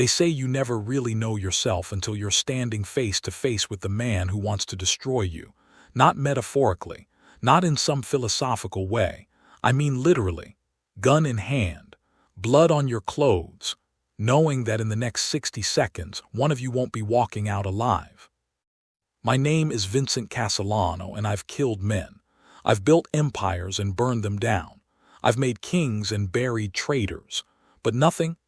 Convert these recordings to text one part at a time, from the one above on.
They say you never really know yourself until you're standing face to face with the man who wants to destroy you. Not metaphorically, not in some philosophical way. I mean literally. Gun in hand, blood on your clothes, knowing that in the next 60 seconds, one of you won't be walking out alive. My name is Vincent Castellano, and I've killed men. I've built empires and burned them down. I've made kings and buried traitors. But nothing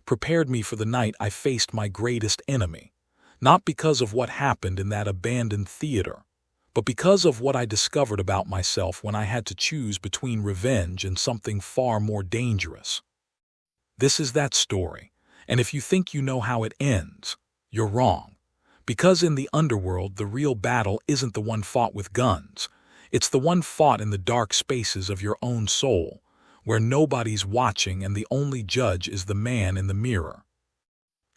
prepared me for the night I faced my greatest enemy. Not because of what happened in that abandoned theater, but because of what I discovered about myself when I had to choose between revenge and something far more dangerous. This is that story, and if you think you know how it ends, you're wrong. Because in the underworld, the real battle isn't the one fought with guns. It's the one fought in the dark spaces of your own soul, where nobody's watching and the only judge is the man in the mirror.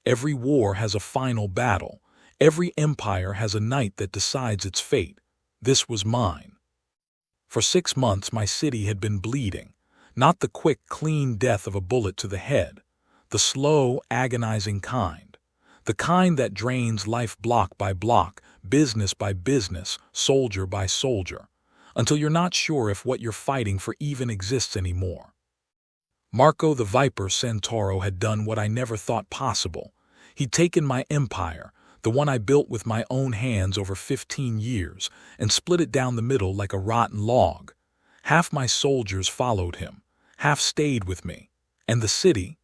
Every war has a final battle. Every empire has a night that decides its fate. This was mine. For 6 months, my city had been bleeding. Not the quick, clean death of a bullet to the head. The slow, agonizing kind. The kind that drains life block by block, business by business, soldier by soldier, until you're not sure if what you're fighting for even exists anymore. Marco the Viper Santoro had done what I never thought possible. He'd taken my empire, the one I built with my own hands over 15 years, and split it down the middle like a rotten log. Half my soldiers followed him, half stayed with me, and the city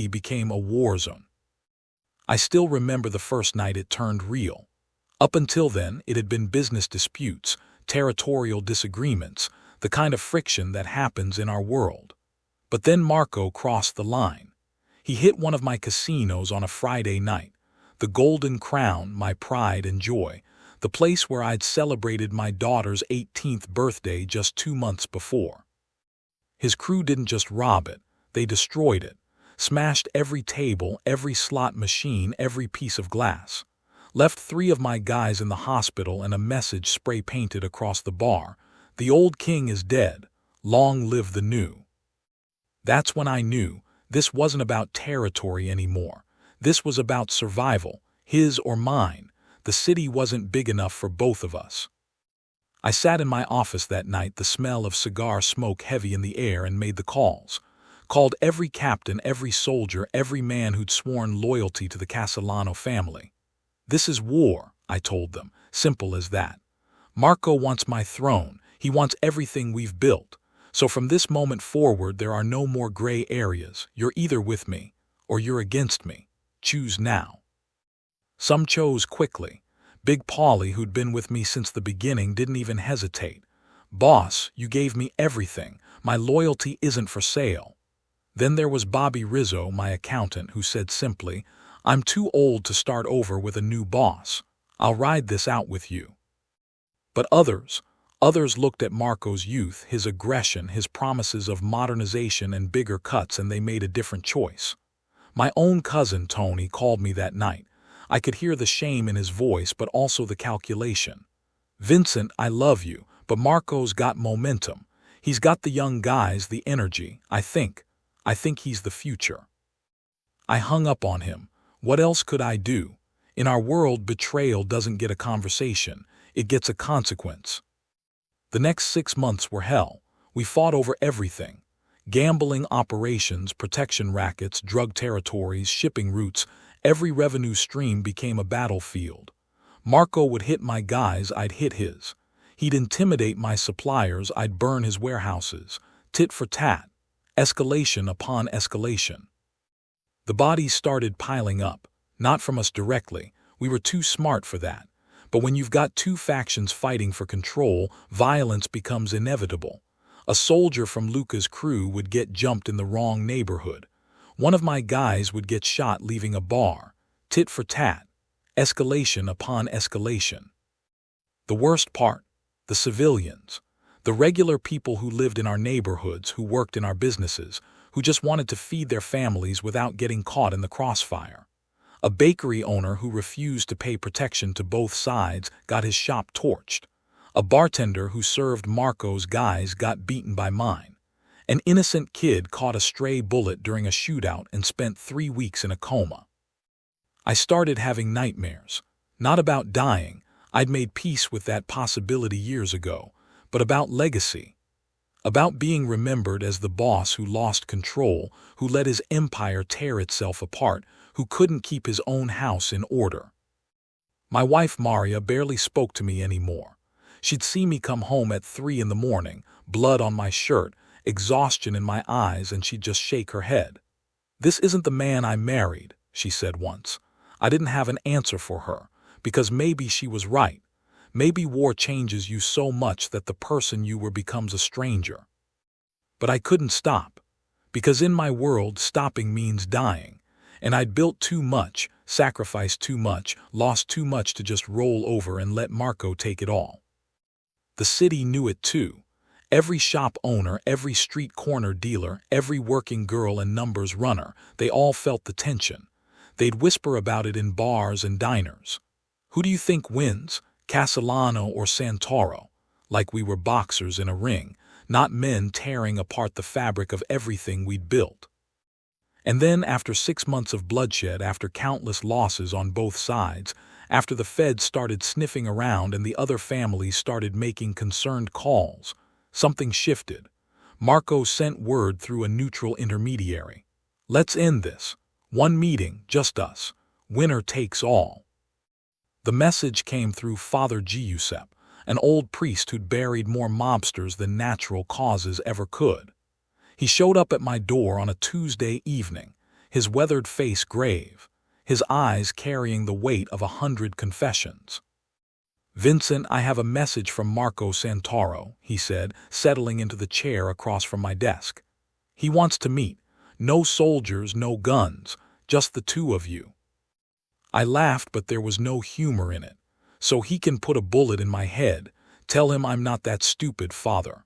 became a war zone. I still remember the first night it turned real. Up until then, it had been business disputes, territorial disagreements, the kind of friction that happens in our world. But then Marco crossed the line. He hit one of my casinos on a Friday night, the Golden Crown, my pride and joy, the place where I'd celebrated my daughter's 18th birthday just 2 months before. His crew didn't just rob it, they destroyed it, smashed every table, every slot machine, every piece of glass. Left 3 of my guys in the hospital and a message spray-painted across the bar. The old king is dead. Long live the new. That's when I knew this wasn't about territory anymore. This was about survival, his or mine. The city wasn't big enough for both of us. I sat in my office that night, the smell of cigar smoke heavy in the air, and made the calls. Called every captain, every soldier, every man who'd sworn loyalty to the Castellano family. This is war, I told them, simple as that. Marco wants my throne. He wants everything we've built. So from this moment forward, there are no more gray areas. You're either with me or you're against me. Choose now. Some chose quickly. Big Paulie, who'd been with me since the beginning, didn't even hesitate. Boss, you gave me everything. My loyalty isn't for sale. Then there was Bobby Rizzo, my accountant, who said simply, I'm too old to start over with a new boss. I'll ride this out with you. But others looked at Marco's youth, his aggression, his promises of modernization and bigger cuts, and they made a different choice. My own cousin, Tony, called me that night. I could hear the shame in his voice, but also the calculation. Vincent, I love you, but Marco's got momentum. He's got the young guys, the energy. I think he's the future. I hung up on him. What else could I do? In our world, betrayal doesn't get a conversation. It gets a consequence. The next 6 months were hell. We fought over everything. Gambling operations, protection rackets, drug territories, shipping routes. Every revenue stream became a battlefield. Marco would hit my guys, I'd hit his. He'd intimidate my suppliers, I'd burn his warehouses. Tit for tat. Escalation upon escalation. The bodies started piling up, not from us directly. We were too smart for that. But when you've got 2 factions fighting for control, violence becomes inevitable. A soldier from Luca's crew would get jumped in the wrong neighborhood. One of my guys would get shot leaving a bar. Tit for tat. Escalation upon escalation. The worst part, the civilians. The regular people who lived in our neighborhoods, who worked in our businesses, who just wanted to feed their families without getting caught in the crossfire. A bakery owner who refused to pay protection to both sides got his shop torched. A bartender who served Marco's guys got beaten by mine. An innocent kid caught a stray bullet during a shootout and spent 3 weeks in a coma. I started having nightmares. Not about dying, I'd made peace with that possibility years ago, but about legacy. About being remembered as the boss who lost control, who let his empire tear itself apart, who couldn't keep his own house in order. My wife Maria barely spoke to me anymore. She'd see me come home at 3 in the morning, blood on my shirt, exhaustion in my eyes, and she'd just shake her head. "This isn't the man I married," she said once. I didn't have an answer for her, because maybe she was right. Maybe war changes you so much that the person you were becomes a stranger. But I couldn't stop, because in my world stopping means dying, and I'd built too much, sacrificed too much, lost too much to just roll over and let Marco take it all. The city knew it too. Every shop owner, every street corner dealer, every working girl and numbers runner, they all felt the tension. They'd whisper about it in bars and diners. "Who do you think wins, Castellano or Santoro?" Like we were boxers in a ring, not men tearing apart the fabric of everything we'd built. And then, after 6 months of bloodshed, after countless losses on both sides, after the feds started sniffing around and the other families started making concerned calls, something shifted. Marco sent word through a neutral intermediary. "Let's end this. One meeting, just us. Winner takes all." The message came through Father Giuseppe, an old priest who'd buried more mobsters than natural causes ever could. He showed up at my door on a Tuesday evening, his weathered face grave, his eyes carrying the weight of 100 confessions. "Vincent, I have a message from Marco Santoro," he said, settling into the chair across from my desk. "He wants to meet. No soldiers, no guns, just the two of you." I laughed, but there was no humor in it. "So he can put a bullet in my head. Tell him I'm not that stupid, Father."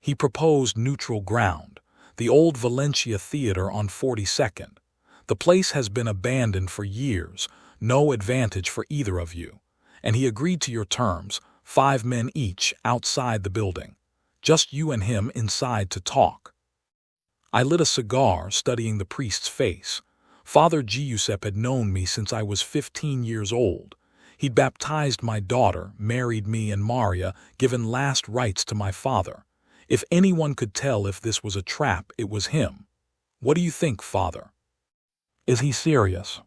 He proposed neutral ground, the old Valencia Theater on 42nd. "The place has been abandoned for years, no advantage for either of you." And he agreed to your terms, 5 men each outside the building. Just you and him inside to talk. I lit a cigar, studying the priest's face. Father Giuseppe had known me since I was 15 years old. He'd baptized my daughter, married me and Maria, given last rites to my father. If anyone could tell if this was a trap, it was him. "What do you think, Father? Is he serious?"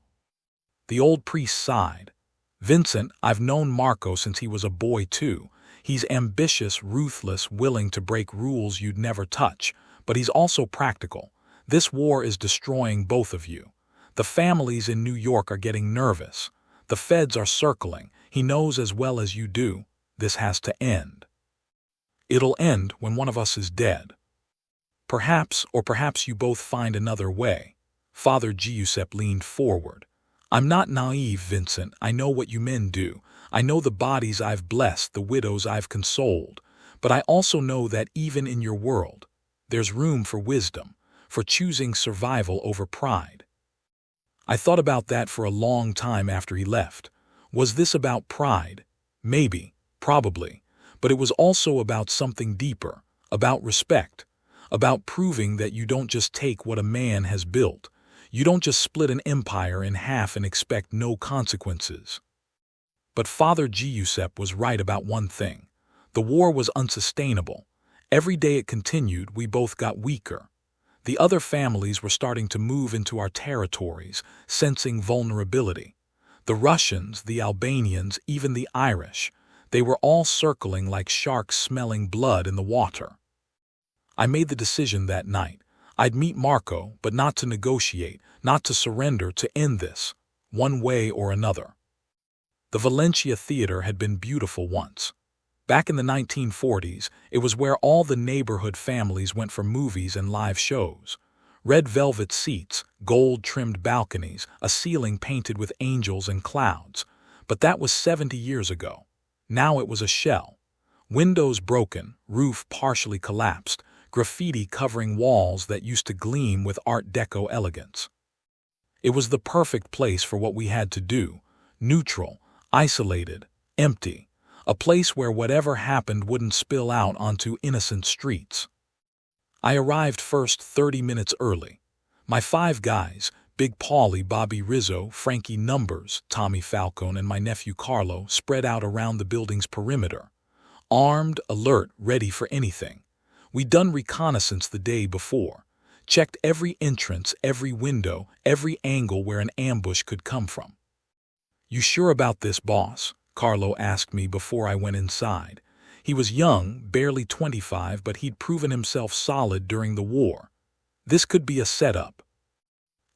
The old priest sighed. "Vincent, I've known Marco since he was a boy too. He's ambitious, ruthless, willing to break rules you'd never touch, but he's also practical. This war is destroying both of you. The families in New York are getting nervous. The feds are circling. He knows as well as you do. This has to end. It'll end when one of us is dead. Perhaps, or perhaps you both find another way." Father Giuseppe leaned forward. "I'm not naive, Vincent. I know what you men do. I know the bodies I've blessed, the widows I've consoled. But I also know that even in your world, there's room for wisdom, for choosing survival over pride." I thought about that for a long time after he left. Was this about pride? Maybe, probably. But it was also about something deeper, about respect, about proving that you don't just take what a man has built. You don't just split an empire in half and expect no consequences. But Father Giuseppe was right about one thing. The war was unsustainable. Every day it continued, we both got weaker. The other families were starting to move into our territories, sensing vulnerability. The Russians, the Albanians, even the Irish, they were all circling like sharks smelling blood in the water. I made the decision that night. I'd meet Marco, but not to negotiate, not to surrender, to end this, one way or another. The Valencia Theater had been beautiful once. Back in the 1940s, it was where all the neighborhood families went for movies and live shows. Red velvet seats, gold-trimmed balconies, a ceiling painted with angels and clouds. But that was 70 years ago. Now it was a shell. Windows broken, roof partially collapsed, graffiti covering walls that used to gleam with Art Deco elegance. It was the perfect place for what we had to do. Neutral, isolated, empty. A place where whatever happened wouldn't spill out onto innocent streets. I arrived first 30 minutes early. My 5 guys, Big Paulie, Bobby Rizzo, Frankie Numbers, Tommy Falcone, and my nephew Carlo, spread out around the building's perimeter. Armed, alert, ready for anything. We'd done reconnaissance the day before. Checked every entrance, every window, every angle where an ambush could come from. "You sure about this, boss?" Carlo asked me before I went inside. He was young, barely 25, but he'd proven himself solid during the war. This could be a setup.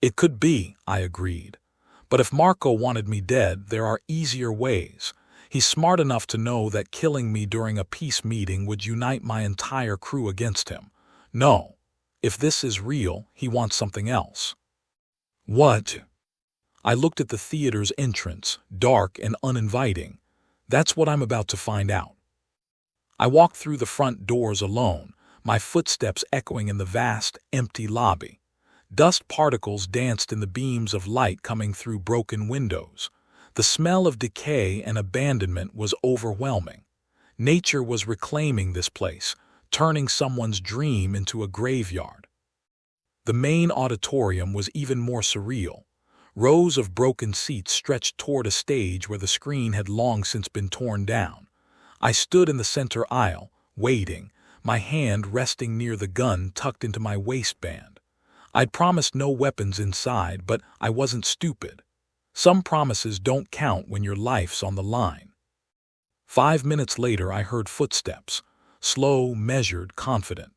"It could be," I agreed. "But if Marco wanted me dead, there are easier ways. He's smart enough to know that killing me during a peace meeting would unite my entire crew against him. No. If this is real, he wants something else." "What?" I looked at the theater's entrance, dark and uninviting. "That's what I'm about to find out." I walked through the front doors alone, my footsteps echoing in the vast, empty lobby. Dust particles danced in the beams of light coming through broken windows. The smell of decay and abandonment was overwhelming. Nature was reclaiming this place, turning someone's dream into a graveyard. The main auditorium was even more surreal. Rows of broken seats stretched toward a stage where the screen had long since been torn down. I stood in the center aisle, waiting, my hand resting near the gun tucked into my waistband. I'd promised no weapons inside, but I wasn't stupid. Some promises don't count when your life's on the line. 5 minutes later, I heard footsteps. Slow, measured, confident.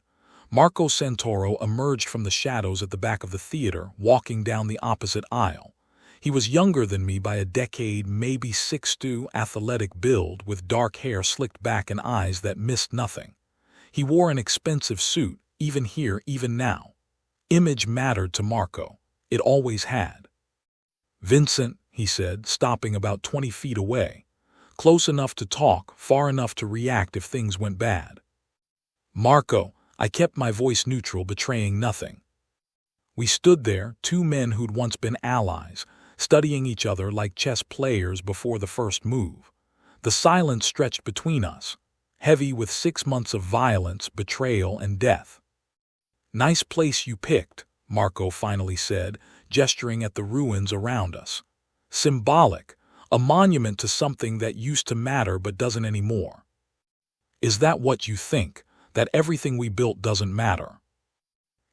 Marco Santoro emerged from the shadows at the back of the theater, walking down the opposite aisle. He was younger than me by a decade, maybe 6'2", athletic build, with dark hair slicked back and eyes that missed nothing. He wore an expensive suit, even here, even now. Image mattered to Marco. It always had. "Vincent," he said, stopping about 20 feet away. Close enough to talk, far enough to react if things went bad. "Marco," I kept my voice neutral, betraying nothing. We stood there, 2 men who'd once been allies, studying each other like chess players before the first move. The silence stretched between us, heavy with 6 months of violence, betrayal, and death. "Nice place you picked," Marco finally said, gesturing at the ruins around us. "Symbolic, a monument to something that used to matter but doesn't anymore." "Is that what you think, that everything we built doesn't matter?"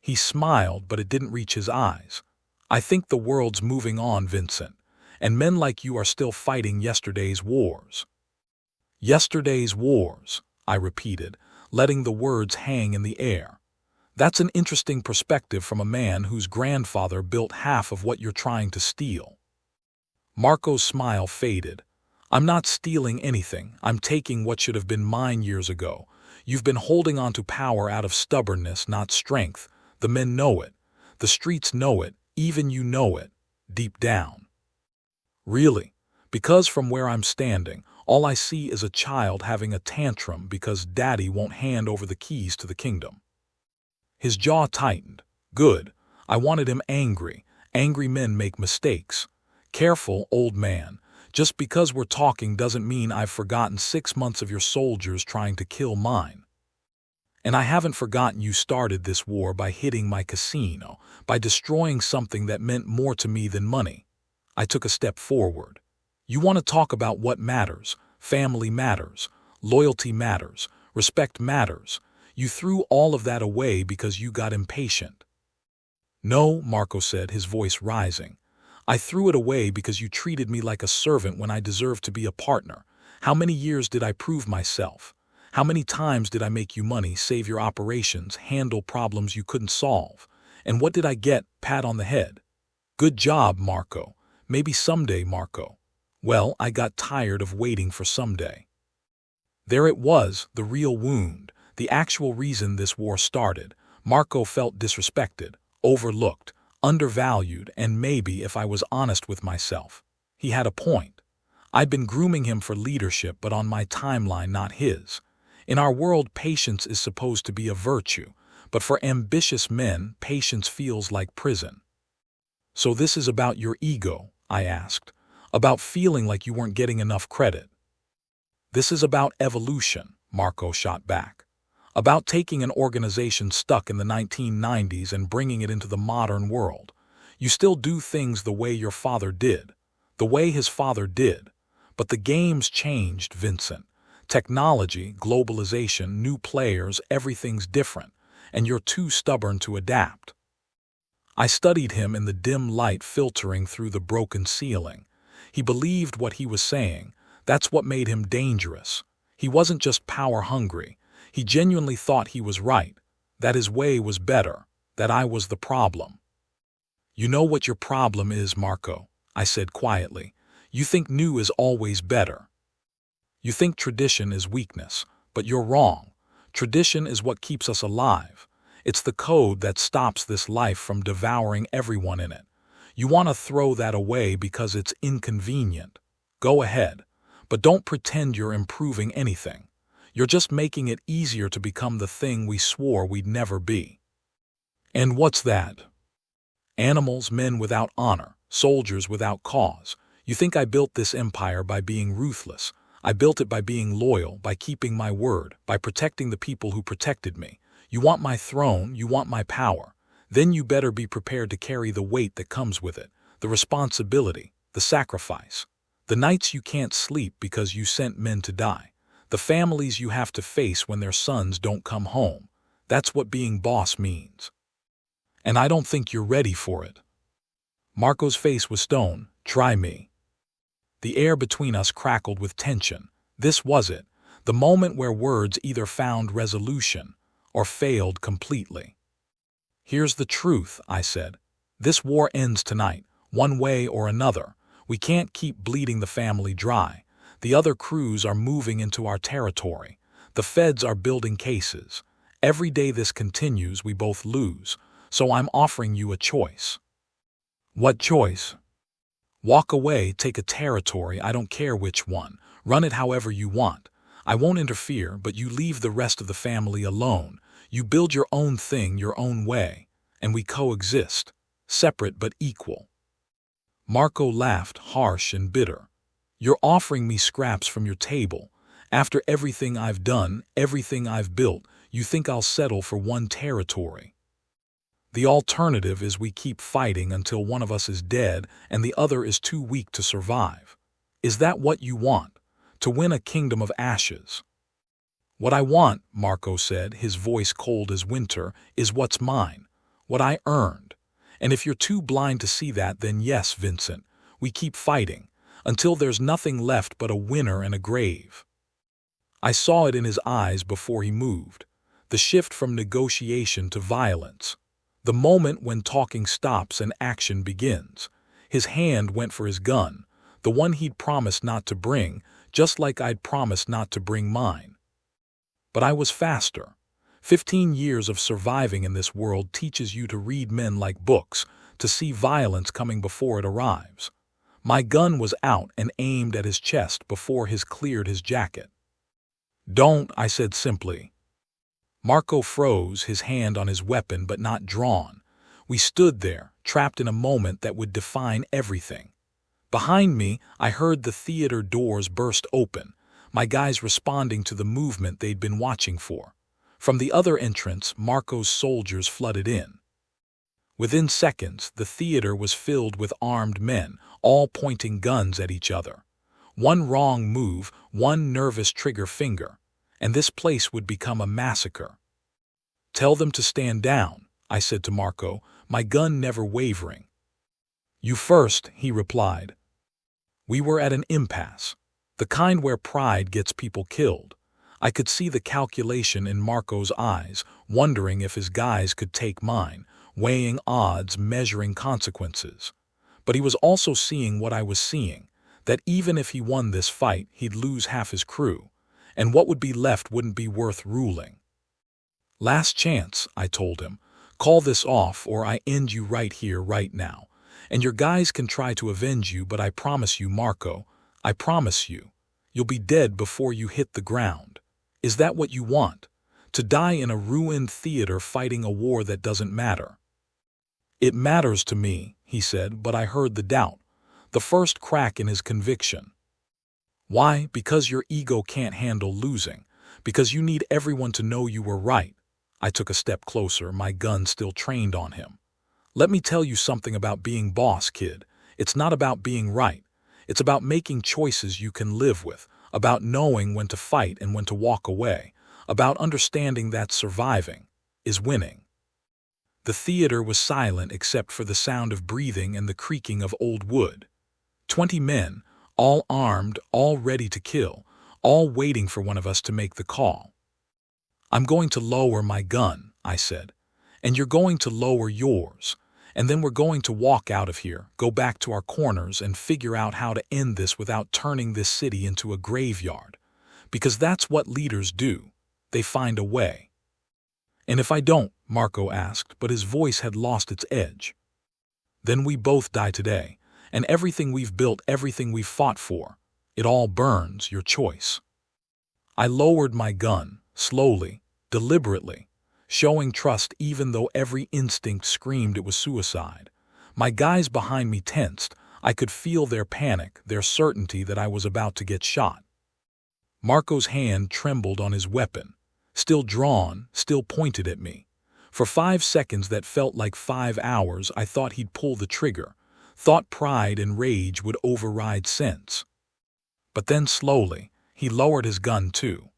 He smiled, but it didn't reach his eyes. "I think the world's moving on, Vincent, and men like you are still fighting yesterday's wars." "Yesterday's wars," I repeated, letting the words hang in the air. "That's an interesting perspective from a man whose grandfather built half of what you're trying to steal." Marco's smile faded. "I'm not stealing anything. I'm taking what should have been mine years ago. You've been holding on to power out of stubbornness, not strength. The men know it. The streets know it. Even you know it. Deep down." "Really? Because from where I'm standing, all I see is a child having a tantrum because daddy won't hand over the keys to the kingdom." His jaw tightened. "Good. I wanted him angry. Angry men make mistakes. Careful, old man. Just because we're talking doesn't mean I've forgotten 6 months of your soldiers trying to kill mine. And I haven't forgotten you started this war by hitting my casino, by destroying something that meant more to me than money." I took a step forward. "You want to talk about what matters? Family matters. Loyalty matters. Respect matters. You threw all of that away because you got impatient." "No," Marco said, his voice rising. "I threw it away because you treated me like a servant when I deserved to be a partner. How many years did I prove myself? How many times did I make you money, save your operations, handle problems you couldn't solve? And what did I get? Pat on the head. Good job, Marco. Maybe someday, Marco. Well, I got tired of waiting for someday." There it was, the real wound, the actual reason this war started. Marco felt disrespected, overlooked, undervalued, and maybe, if I was honest with myself, he had a point. I'd been grooming him for leadership, but on my timeline, not his. In our world, patience is supposed to be a virtue, but for ambitious men, patience feels like prison. "So this is about your ego?" I asked. "About feeling like you weren't getting enough credit?" "This is about evolution," Marco shot back. About taking an organization stuck in the 1990s and bringing it into the modern world. You still do things the way your father did, the way his father did. But the game's changed, Vincent. Technology, globalization, new players, everything's different, and you're too stubborn to adapt. I studied him in the dim light filtering through the broken ceiling. He believed what he was saying. That's what made him dangerous. He wasn't just power-hungry. He genuinely thought he was right, that his way was better, that I was the problem. You know what your problem is, Marco, I said quietly. You think new is always better. You think tradition is weakness, but you're wrong. Tradition is what keeps us alive. It's the code that stops this life from devouring everyone in it. You want to throw that away because it's inconvenient. Go ahead, but don't pretend you're improving anything. You're just making it easier to become the thing we swore we'd never be. And what's that? Animals, men without honor, soldiers without cause. You think I built this empire by being ruthless. I built it by being loyal, by keeping my word, by protecting the people who protected me. You want my throne, you want my power. Then you better be prepared to carry the weight that comes with it, the responsibility, the sacrifice. The nights you can't sleep because you sent men to die. The families you have to face when their sons don't come home. That's what being boss means. And I don't think you're ready for it. Marco's face was stone. Try me. The air between us crackled with tension. This was it, the moment where words either found resolution or failed completely. Here's the truth, I said. This war ends tonight, one way or another. We can't keep bleeding the family dry. The other crews are moving into our territory. The feds are building cases. Every day this continues, we both lose. So I'm offering you a choice. What choice? Walk away, take a territory, I don't care which one. Run it however you want. I won't interfere, but you leave the rest of the family alone. You build your own thing your own way, and we coexist, separate but equal. Marco laughed, harsh and bitter. You're offering me scraps from your table. After everything I've done, everything I've built, you think I'll settle for one territory. The alternative is we keep fighting until one of us is dead and the other is too weak to survive. Is that what you want? To win a kingdom of ashes? What I want, Marco said, his voice cold as winter, is what's mine, what I earned. And if you're too blind to see that, then yes, Vincent, we keep fighting, until there's nothing left but a winner and a grave. I saw it in his eyes before he moved, the shift from negotiation to violence. The moment when talking stops and action begins. His hand went for his gun, the one he'd promised not to bring, just like I'd promised not to bring mine. But I was faster. 15 years of surviving in this world teaches you to read men like books, to see violence coming before it arrives. My gun was out and aimed at his chest before his cleared his jacket. Don't, I said simply. Marco froze, his hand on his weapon but not drawn. We stood there, trapped in a moment that would define everything. Behind me, I heard the theater doors burst open, my guys responding to the movement they'd been watching for. From the other entrance, Marco's soldiers flooded in. Within seconds, the theater was filled with armed men, all pointing guns at each other. One wrong move, one nervous trigger finger, and this place would become a massacre. Tell them to stand down, I said to Marco, my gun never wavering. You first, he replied. We were at an impasse, the kind where pride gets people killed. I could see the calculation in Marco's eyes, wondering if his guys could take mine, weighing odds, measuring consequences. But he was also seeing what I was seeing, that even if he won this fight, he'd lose half his crew, and what would be left wouldn't be worth ruling. Last chance, I told him. Call this off or I end you right here, right now. And your guys can try to avenge you, but I promise you, Marco, I promise you, you'll be dead before you hit the ground. Is that what you want? To die in a ruined theater fighting a war that doesn't matter? It matters to me, he said, but I heard the doubt, the first crack in his conviction. Why? Because your ego can't handle losing. Because you need everyone to know you were right. I took a step closer, my gun still trained on him. Let me tell you something about being boss, kid. It's not about being right. It's about making choices you can live with, about knowing when to fight and when to walk away, about understanding that surviving is winning. The theater was silent except for the sound of breathing and the creaking of old wood. 20 men, all armed, all ready to kill, all waiting for one of us to make the call. I'm going to lower my gun, I said, and you're going to lower yours. And then we're going to walk out of here, go back to our corners and figure out how to end this without turning this city into a graveyard. Because that's what leaders do. They find a way. And if I don't, Marco asked, but his voice had lost its edge. Then we both die today, and everything we've built, everything we've fought for, it all burns, your choice. I lowered my gun, slowly, deliberately, showing trust even though every instinct screamed it was suicide. My guys behind me tensed. I could feel their panic, their certainty that I was about to get shot. Marco's hand trembled on his weapon, still drawn, still pointed at me. For 5 seconds that felt like 5 hours, I thought he'd pull the trigger, thought pride and rage would override sense. But then slowly, he lowered his gun too.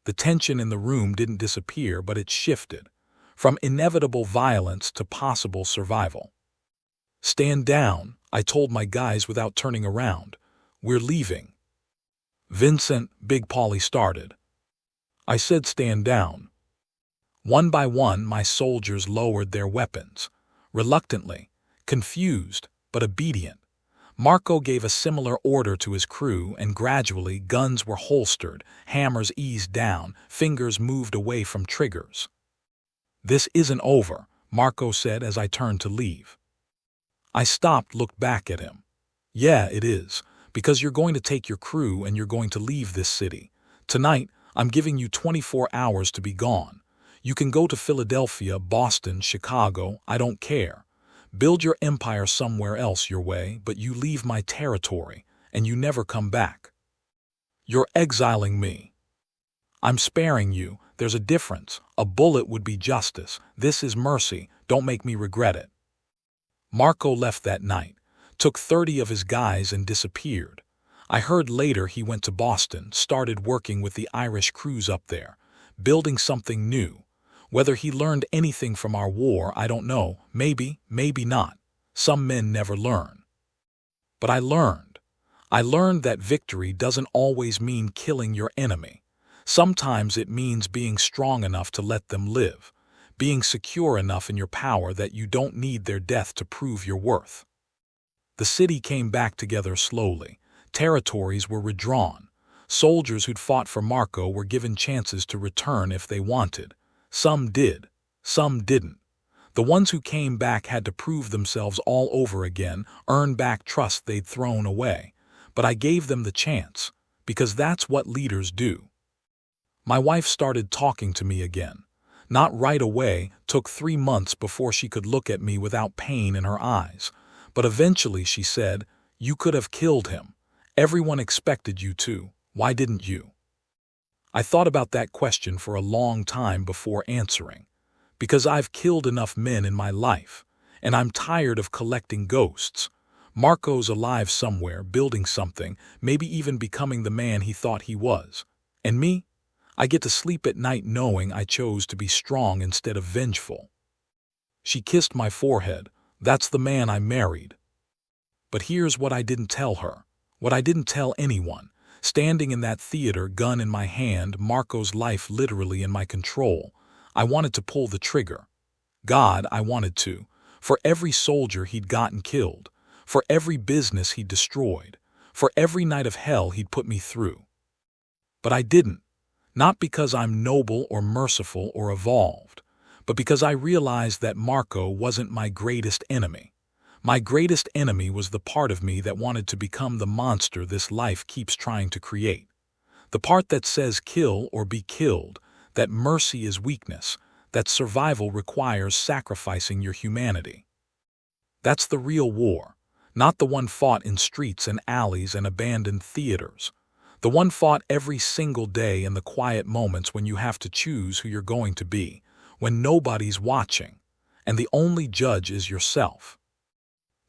The tension in the room didn't disappear, but it shifted, from inevitable violence to possible survival. Stand down, I told my guys without turning around. We're leaving. Vincent, Big Paulie started. I said stand down. One by one, my soldiers lowered their weapons, reluctantly, confused, but obedient. Marco gave a similar order to his crew, and gradually guns were holstered, hammers eased down, fingers moved away from triggers. This isn't over, Marco said as I turned to leave. I stopped, looked back at him. Yeah, it is, because you're going to take your crew and you're going to leave this city. Tonight, I'm giving you 24 hours to be gone. You can go to Philadelphia, Boston, Chicago, I don't care. Build your empire somewhere else your way, but you leave my territory, and you never come back. You're exiling me. I'm sparing you. There's a difference. A bullet would be justice. This is mercy. Don't make me regret it. Marco left that night, took 30 of his guys and disappeared. I heard later he went to Boston, started working with the Irish crews up there, building something new. Whether he learned anything from our war, I don't know. Maybe, maybe not. Some men never learn. But I learned. I learned that victory doesn't always mean killing your enemy. Sometimes it means being strong enough to let them live, being secure enough in your power that you don't need their death to prove your worth. The city came back together slowly. Territories were redrawn. Soldiers who'd fought for Marco were given chances to return if they wanted. Some did, some didn't. The ones who came back had to prove themselves all over again, earn back trust they'd thrown away. But I gave them the chance, because that's what leaders do. My wife started talking to me again. Not right away, took 3 months before she could look at me without pain in her eyes. But eventually she said, "You could have killed him. Everyone expected you to. Why didn't you?" I thought about that question for a long time before answering. Because I've killed enough men in my life, and I'm tired of collecting ghosts. Marco's alive somewhere, building something, maybe even becoming the man he thought he was. And me? I get to sleep at night knowing I chose to be strong instead of vengeful. She kissed my forehead. That's the man I married. But here's what I didn't tell her, what I didn't tell anyone. Standing in that theater, gun in my hand, Marco's life literally in my control, I wanted to pull the trigger. God, I wanted to. For every soldier he'd gotten killed, for every business he'd destroyed, for every night of hell he'd put me through. But I didn't. Not because I'm noble or merciful or evolved, but because I realized that Marco wasn't my greatest enemy. My greatest enemy was the part of me that wanted to become the monster this life keeps trying to create. The part that says kill or be killed, that mercy is weakness, that survival requires sacrificing your humanity. That's the real war, not the one fought in streets and alleys and abandoned theaters. The one fought every single day in the quiet moments when you have to choose who you're going to be, when nobody's watching, and the only judge is yourself.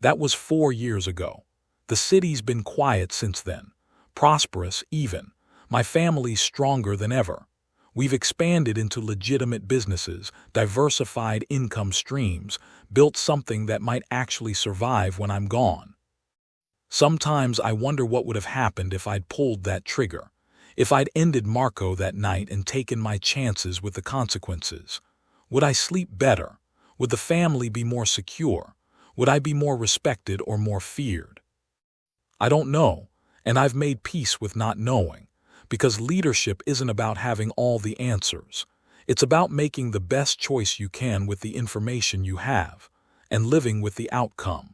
That was 4 years ago. The city's been quiet since then, prosperous even. My family's stronger than ever. We've expanded into legitimate businesses, diversified income streams, built something that might actually survive when I'm gone. Sometimes I wonder what would have happened if I'd pulled that trigger, if I'd ended Marco that night and taken my chances with the consequences. Would I sleep better? Would the family be more secure? Would I be more respected or more feared? I don't know, and I've made peace with not knowing, because leadership isn't about having all the answers. It's about making the best choice you can with the information you have, and living with the outcome.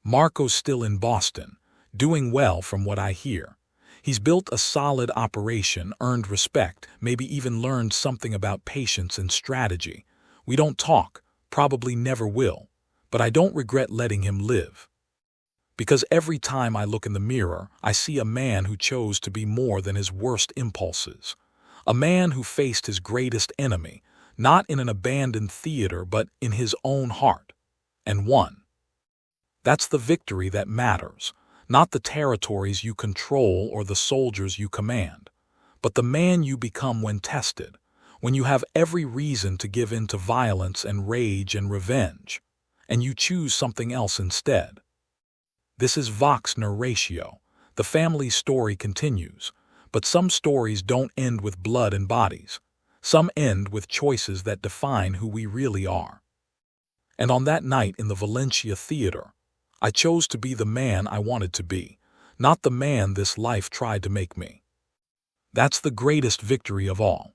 Marco's still in Boston, doing well from what I hear. He's built a solid operation, earned respect, maybe even learned something about patience and strategy. We don't talk, probably never will, but I don't regret letting him live. Because every time I look in the mirror, I see a man who chose to be more than his worst impulses. A man who faced his greatest enemy, not in an abandoned theater but in his own heart, and won. That's the victory that matters, not the territories you control or the soldiers you command, but the man you become when tested, when you have every reason to give in to violence and rage and revenge, and you choose something else instead. This is Vox Narratio. The family story continues, but some stories don't end with blood and bodies. Some end with choices that define who we really are. And on that night in the Valencia Theater, I chose to be the man I wanted to be, not the man this life tried to make me. That's the greatest victory of all.